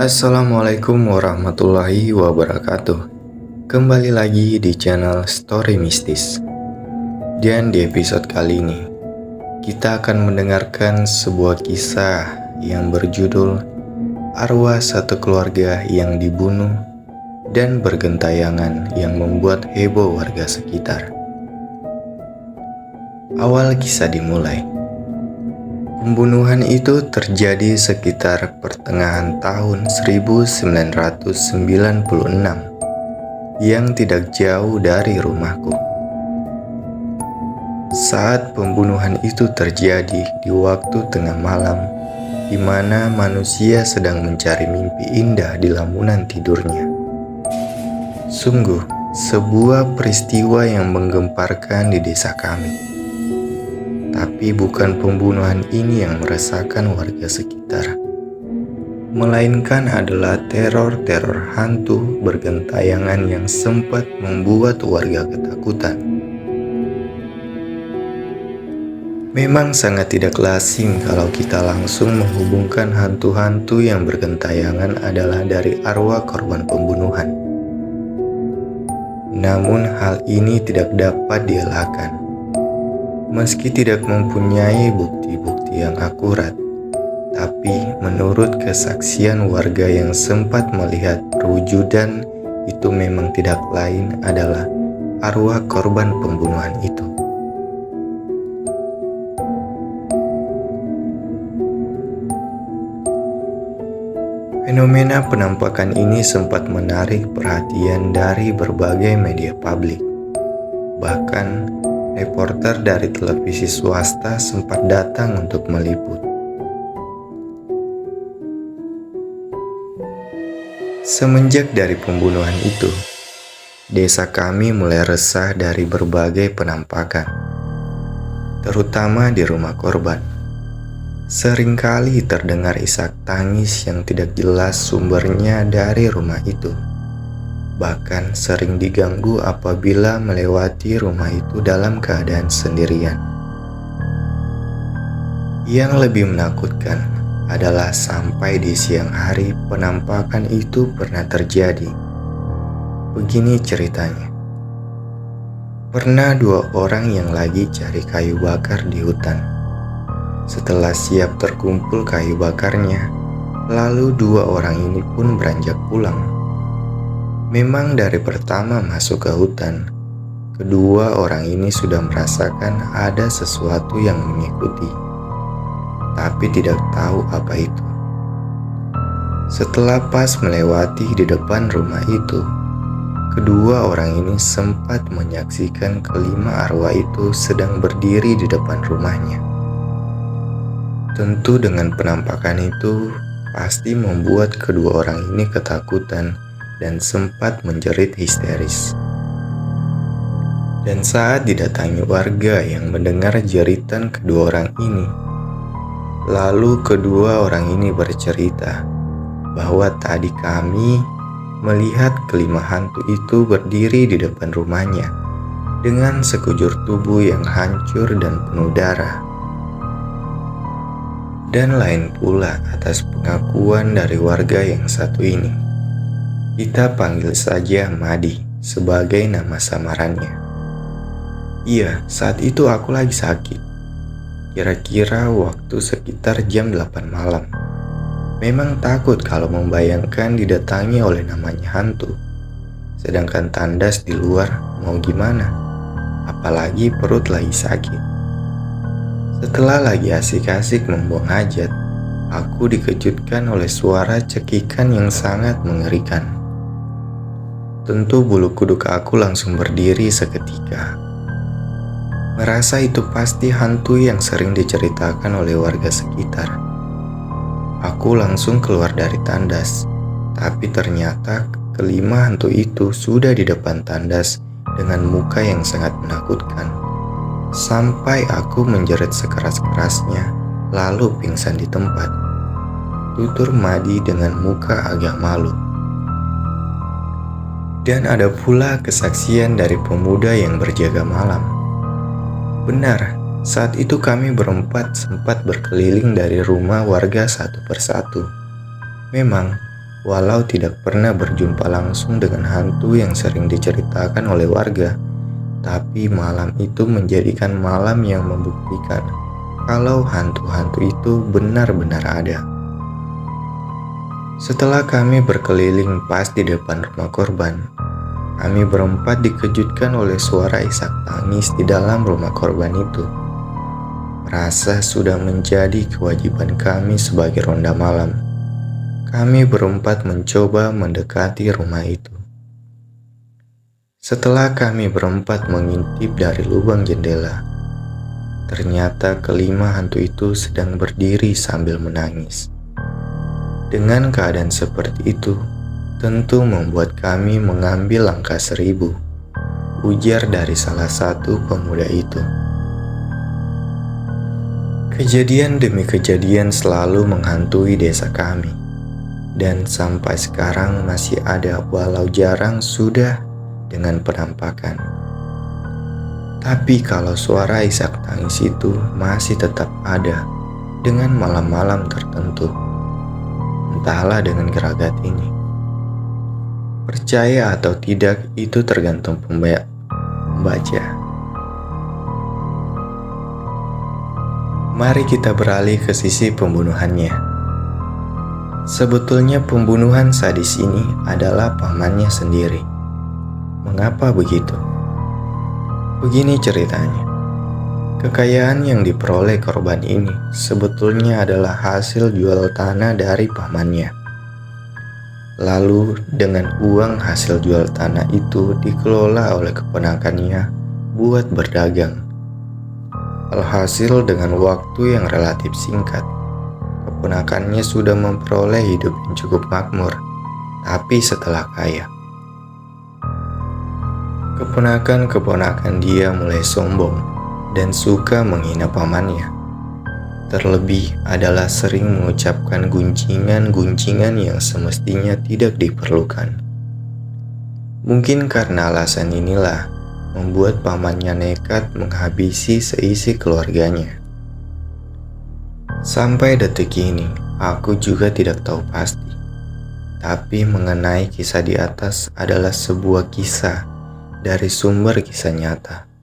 Assalamualaikum warahmatullahi wabarakatuh. Kembali lagi di channel Story Mistis. Dan di episode kali ini, kita akan mendengarkan sebuah kisah yang berjudul Arwah Satu Keluarga yang Dibunuh dan Bergentayangan yang membuat heboh warga sekitar. Awal kisah dimulai. Pembunuhan itu terjadi sekitar pertengahan tahun 1996 yang tidak jauh dari rumahku. Saat pembunuhan itu terjadi di waktu tengah malam, di mana manusia sedang mencari mimpi indah di lamunan tidurnya. Sungguh, sebuah peristiwa yang menggemparkan di desa kami. Tapi bukan pembunuhan ini yang meresahkan warga sekitar, melainkan adalah teror-teror hantu bergentayangan yang sempat membuat warga ketakutan. Memang sangat tidak lazim kalau kita langsung menghubungkan hantu-hantu yang bergentayangan adalah dari arwah korban pembunuhan. Namun hal ini tidak dapat dielakkan. Meski tidak mempunyai bukti-bukti yang akurat, tapi menurut kesaksian warga yang sempat melihat perwujudan itu memang tidak lain adalah arwah korban pembunuhan itu. Fenomena penampakan ini sempat menarik perhatian dari berbagai media publik. Bahkan reporter dari televisi swasta sempat datang untuk meliput. Semenjak dari pembunuhan itu, desa kami mulai resah dari berbagai penampakan, terutama di rumah korban. Seringkali terdengar isak tangis yang tidak jelas sumbernya dari rumah itu. Bahkan sering diganggu apabila melewati rumah itu dalam keadaan sendirian. Yang lebih menakutkan adalah sampai di siang hari penampakan itu pernah terjadi. Begini ceritanya. Pernah 2 orang yang lagi cari kayu bakar di hutan. Setelah siap terkumpul kayu bakarnya, lalu 2 orang ini pun beranjak pulang. Memang dari pertama masuk ke hutan, kedua orang ini sudah merasakan ada sesuatu yang mengikuti, tapi tidak tahu apa itu. Setelah pas melewati di depan rumah itu, kedua orang ini sempat menyaksikan kelima arwah itu sedang berdiri di depan rumahnya. Tentu dengan penampakan itu pasti membuat kedua orang ini ketakutan dan sempat menjerit histeris. Dan saat didatangi warga yang mendengar jeritan kedua orang ini, lalu kedua orang ini bercerita bahwa tadi kami melihat kelima hantu itu berdiri di depan rumahnya dengan sekujur tubuh yang hancur dan penuh darah. Dan lain pula atas pengakuan dari warga yang satu ini. Kita panggil saja Madi sebagai nama samarannya. Iya, saat itu aku lagi sakit. Kira-kira waktu sekitar jam 8 malam. Memang takut kalau membayangkan didatangi oleh namanya hantu. Sedangkan tandas di luar mau gimana? Apalagi perut lagi sakit. Setelah lagi asik-asik membuang hajat, aku dikejutkan oleh suara cekikan yang sangat mengerikan. Tentu bulu kuduk aku langsung berdiri seketika. Merasa itu pasti hantu yang sering diceritakan oleh warga sekitar. Aku langsung keluar dari tandas, tapi ternyata kelima hantu itu sudah di depan tandas dengan muka yang sangat menakutkan. Sampai aku menjerit sekeras-kerasnya, lalu pingsan di tempat. Tutur Madi dengan muka agak malu. Dan ada pula kesaksian dari pemuda yang berjaga malam. Benar, saat itu kami berempat sempat berkeliling dari rumah warga satu persatu. Memang, Walau tidak pernah berjumpa langsung dengan hantu yang sering diceritakan oleh warga, tapi malam itu menjadikan malam yang membuktikan kalau hantu-hantu itu benar-benar ada. Setelah kami berkeliling pas di depan rumah korban, kami berempat dikejutkan oleh suara isak tangis di dalam rumah korban itu. Merasa sudah menjadi kewajiban kami sebagai ronda malam, kami berempat mencoba mendekati rumah itu. Setelah kami berempat mengintip dari lubang jendela, ternyata kelima hantu itu sedang berdiri sambil menangis. Dengan keadaan seperti itu, tentu membuat kami mengambil langkah 1000, ujar dari salah satu pemuda itu. Kejadian demi kejadian selalu menghantui desa kami, dan sampai sekarang masih ada walau jarang sudah dengan penampakan. Tapi kalau suara isak tangis itu masih tetap ada dengan malam-malam tertentu, entahlah dengan geragat ini. Percaya atau tidak itu tergantung pembaca. Mari kita beralih ke sisi pembunuhannya. Sebetulnya pembunuhan sadis ini adalah pamannya sendiri. Mengapa begitu? Begini ceritanya. Kekayaan yang diperoleh korban ini sebetulnya adalah hasil jual tanah dari pamannya. Lalu dengan uang hasil jual tanah itu dikelola oleh keponakannya buat berdagang. Alhasil dengan waktu yang relatif singkat, keponakannya sudah memperoleh hidup yang cukup makmur, tapi setelah kaya. Keponakan-keponakan dia mulai sombong dan suka menghina pamannya. Terlebih adalah sering mengucapkan gunjingan-gunjingan yang semestinya tidak diperlukan. Mungkin karena alasan inilah membuat pamannya nekat menghabisi seisi keluarganya. Sampai detik ini, aku juga tidak tahu pasti. Tapi mengenai kisah di atas adalah sebuah kisah dari sumber kisah nyata.